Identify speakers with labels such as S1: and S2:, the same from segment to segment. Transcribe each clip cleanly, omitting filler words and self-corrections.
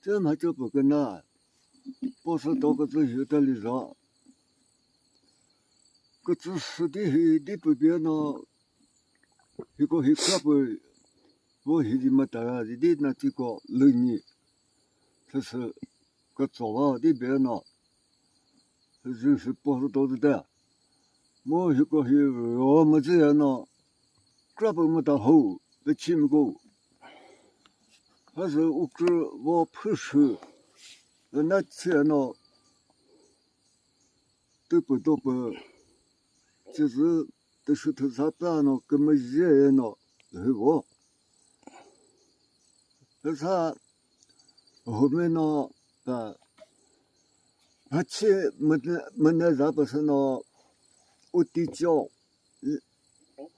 S1: 这嘛就不跟那，不是多个子有的里上，个子死的黑的不变呢，一个黑卡不，我黑的么大啊，的那这个六年，就是个早啊的变呢，就是不是多的，我一个黑我么这样呢，这不么大好，不起么个，还是我只我不是。那钱呢，都不，就是都是头上班呢，根本热呢，对不？那他后面呢，而且没那啥不是呢，我的脚，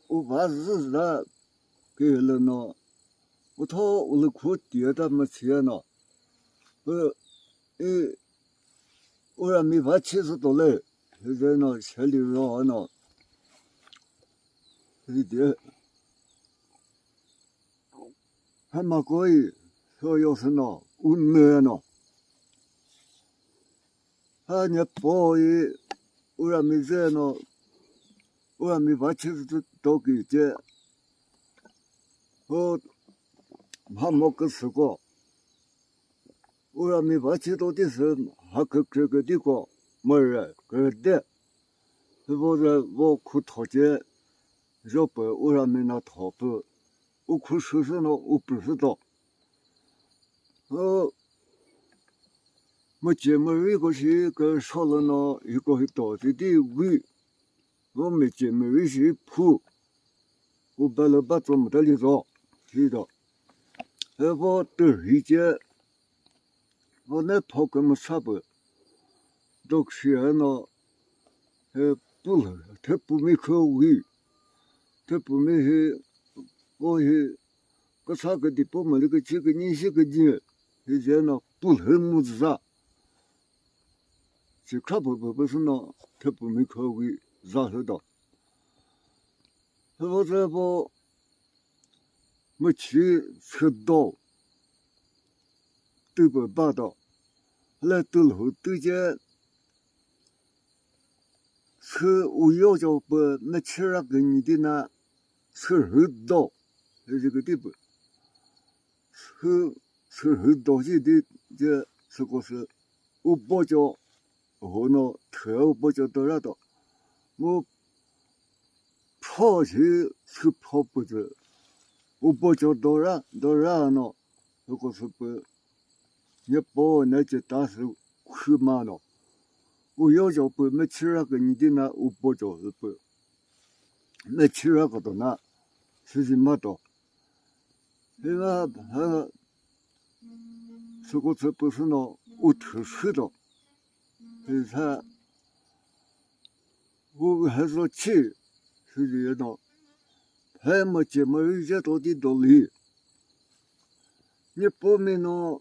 S1: 我把日子给了呢，我操，我的裤跌的没钱呢，我也没法70多嘞，现在呢，钱流上呢，一点还没可以，说要是呢，我难呢，你包也，我也没在呢，我也没法70多给这，我还没个时过。我也没法去到的时候，还可这个地方没人个的，是不是我可讨钱，要不我也没那讨不，我可收拾呢，我不知道。没见没一个是个少了呢，一个是到底的位，我没见没一些铺，我把老板做没得里做，知道。我都理解。我那跑跟么差不，都是呢，不了，他不没口味，他不没是，我是个啥个的不没那个几个年些个人，以前呢不很么子啥，就看不是呢，他不没口味，然后的，我这不没去吃到，都不办到，来到后都见。是我要叫不没吃那个你的呢，吃很多，这个地步，吃很多些的这是个是，我不叫我呢，头不叫多少的，我跑去是跑不着，我不叫多少呢，这个是不，你把那些大事去嘛了。我要叫不没吃那个你的呢，我不叫是不，没吃那个的呢，事情没到，因为这个这不是呢，我特殊的，所以他我还是去，是这样的，还没见没人家到底道理，你报名呢，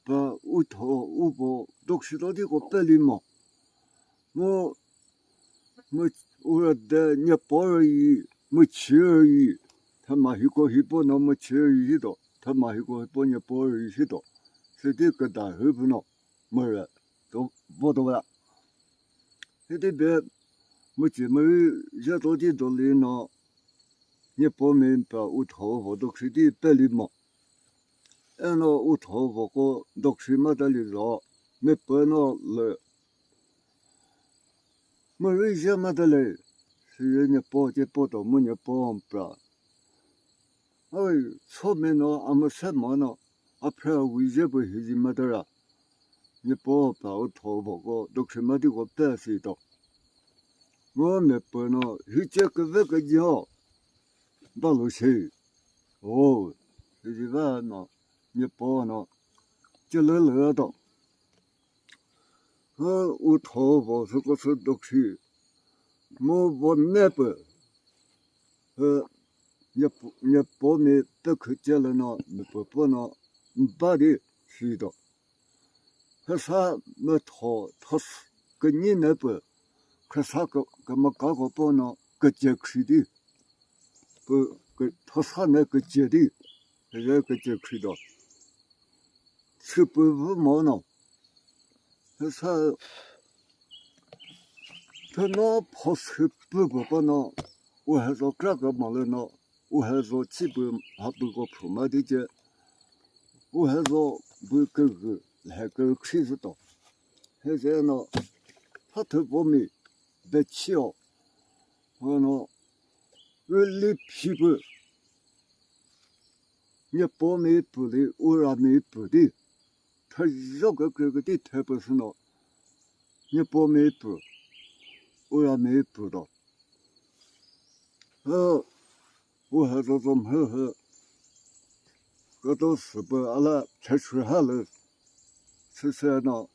S1: 把我把东西到底给办理嘛，我的你报而已，没去而已，他妈一个一报那么去而已的，他妈一个一报你报而已的，是这个大后不呢，没人都不懂了，这边没见没人到底道理呢，你报名把我我东西的办理嘛。按照我头发个东西没得里着，没办那了，没人家没得来，是人家报就报到没人报不，哎，出门呢，俺们什么呢？啊，票为啥不是没得了？你报把我头发个东西没得个办事的，我没办呢，是这个那个鸟，把路去，哦，是吧呢？你报呢，就来的。我头发是个是东西，我那不，你报名不可见了呢，你不呢，你把的是的，可啥没他是跟你那不，可啥个么搞个报呢，个节去的，不他啥那个节的，人个节去的，吃不不毛呢，他那跑吃不呢，我还说这个毛了呢，我还说基本还不过普马的这，我还说不哥哥来个开始到，现在呢，他头发没别起哦，我呢，我里皮不，你包没不的，我让没不的，他这个的特别是呢，你包没不。我也没补到，我还说怎么呵，我都死不阿拉才出下来，是呢，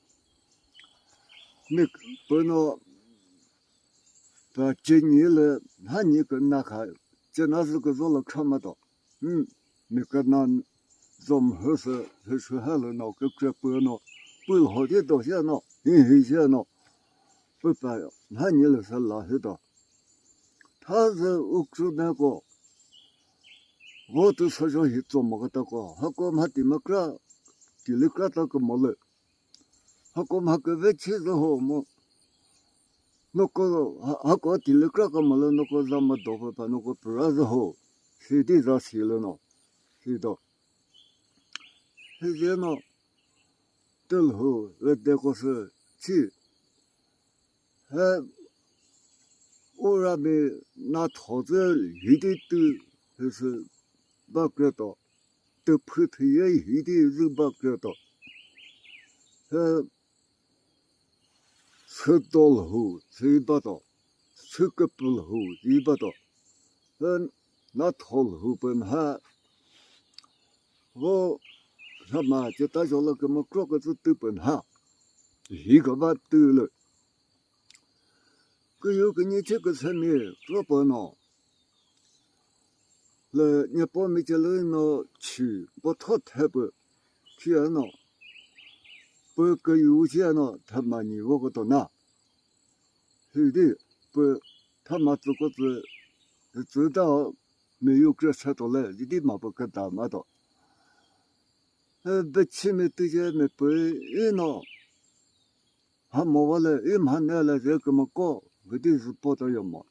S1: 你不能把今年了，那你跟那看，这那是个做了看不到，你跟那怎么合适才出下来呢？这不呢，不好的东西呢，一些呢，不把那你了是哪些的？他是我说那个。我都说说一做么个的个，还讲嘛地么个，地里个那个么了，还讲嘛个为吃的好么，那个还讲地里个么了，那个咱们多不把那个不然是好，谁的咋写了呢？是的，现在呢，都好，那个是去，还我那边拿桃子一点都就是。不知道，都破腿也一点都不知道。吃到了后吃不到，吃个不了后吃不到。那套了后本还我他妈就大家了个么各个子都本哈，一个把都了。可有个你这个层面做不呢？了，你把没这人呢去不套太不，天呢，不个有钱呢，他妈你我个到哪？是的，不，他妈这个子知道没有这车到来，你的嘛不跟打嘛的。不起没对些没不呢，还没完了，嘛那了这个么搞，我的是报道要嘛。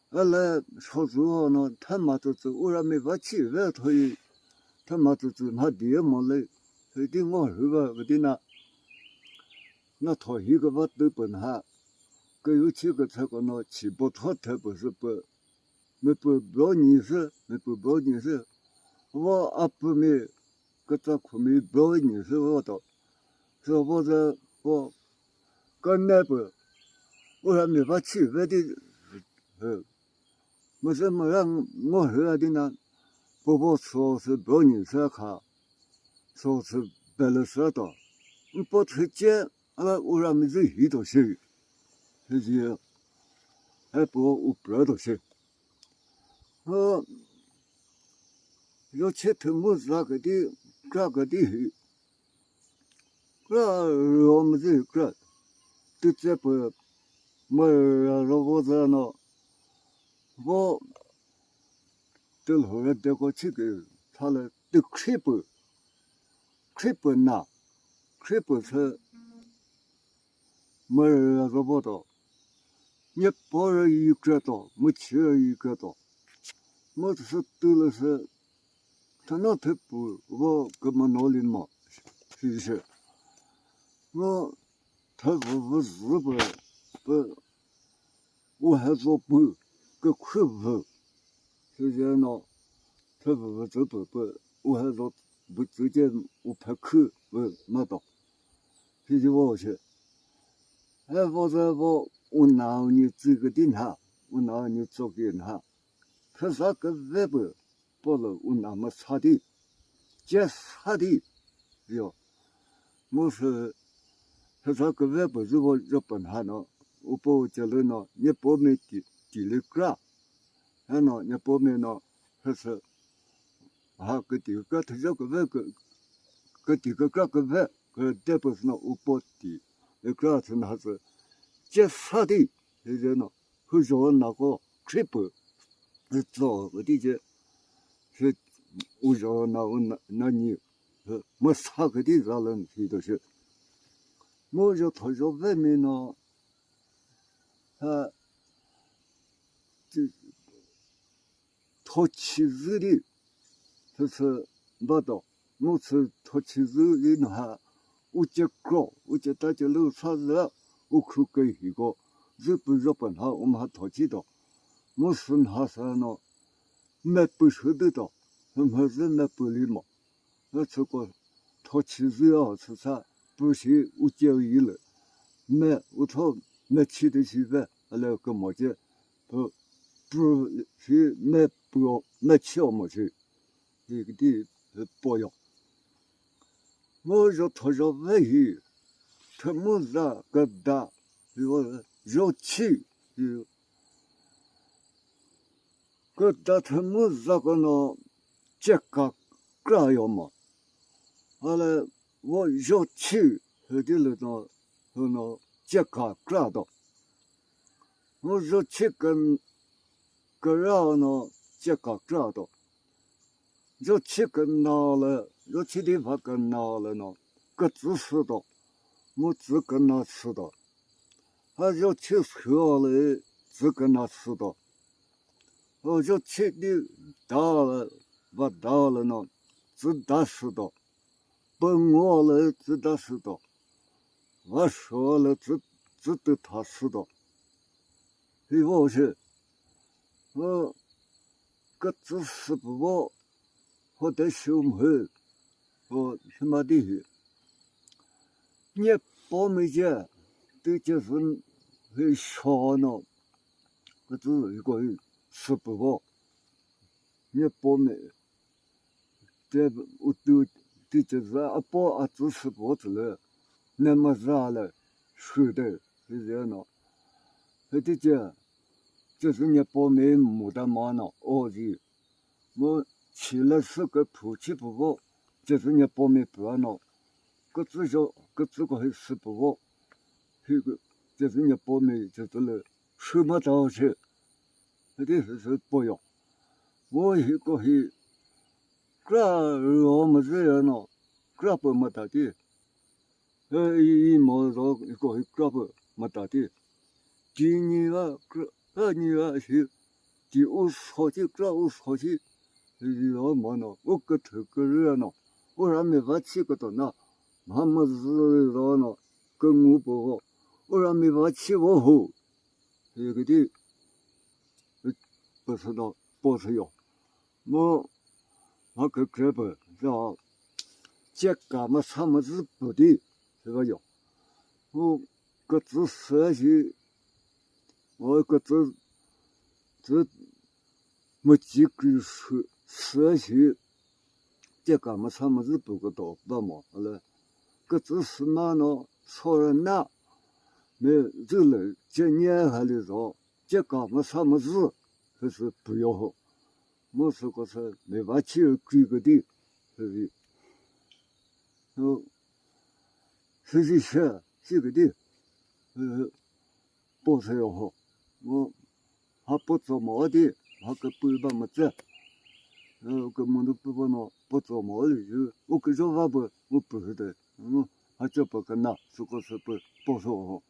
S1: 来说实话呢，他妈就是我让没法去，外头他妈就是嘛地么嘞，所以我后个我的那头一个我都本哈，个有几个这个呢，起不脱特不是不，没不你是没不你是，我阿不没，个这苦没不你是我的，是我这我跟那不，我还没法去，我的没什么让我后的呢，不说是不你是看，说是白了说的，你不推荐，我让没这一道些，这些还不我不知道些，要吃头么子那个的，这个的，我们这个都这不，没让我这呢，我都后来这个这个，他了都开不拿，开不是没让我的，你包了一个的，没吃一个的，我是都了是。他那他不，我根本脑里嘛，是不是？他不是不，我还说不，个快不，是这样呢？他不走不，我还说不直接我拍口不没到，这就我去。我说我拿你这个电哈，我拿你做给他，他啥个外边，不了我那么差的。这啥的哟？我说，他说个外不是我日本哈呢，我不觉得呢，你不没地里个，还呢你不没呢，他说个地个他这个外个地个外个代表是呢我不地，那个是那是这啥的，现在呢，会说那个吹不，早我的这是我说那你。没啥个地方人去都是，我就他说外面呢，这他妻子的，就是不到，我是他妻子的那，我结果我觉得就楼啥子，我去给一个，日本哈，我们还淘气到，我是那啥呢，买不舍得到，我是买不了嘛，这个他妻子啊是啥，不是我交易了，我买起得起饭，来个么子，不是买巧么去，这个的保养。我说他说万一他么子个大，要气，个大他么子个呢，这个干要嘛，后来我要气，后的了呢，这个干到，我说气个然呢，这个干到。要去跟拿了，要去地方跟拿了呢，各自知道，我只跟他知道，还要去车了，只跟他知道，我要去的大了，不大了呢，只他知道，本我了只他知道，我说了只得他知道，所以我是我各自知不我。我的兄弟，我他妈的，你包没见，对就是很少呢，我只一个吃不饱，你包没，这我对就是包只吃不饱了，那么啥了，是的，是这样的，他的就是你包没没得嘛呢，的，我。起来是个普气不饱，就是你包没不呢，各自个还吃不饱，这个就是你包没就是了，什么东西，那的是不要。我一个是，我们这样呢，这不没得的，毛肉一个是这不没得的，第二年是第五好几这五好几。要么呢，我个头个人呢，我还没法去个到那，他们是说呢，跟我不好，我还没法去我好，这个的，不知道，不是要，我个这不是吧？这干嘛他们是不的，这个要，我个只设计，我个只没几个设计。这干嘛他们是不个到不嘛？好了，个只是嘛呢，错人那没这了，这年还得说，这干嘛他们是不要好，我是个是没法去追个的，是的，是这个的，不是要好，我还不做毛的，还个不把么子。根本都不呢，不做毛的就我跟着我不是的，还这不跟那，这个是不说好。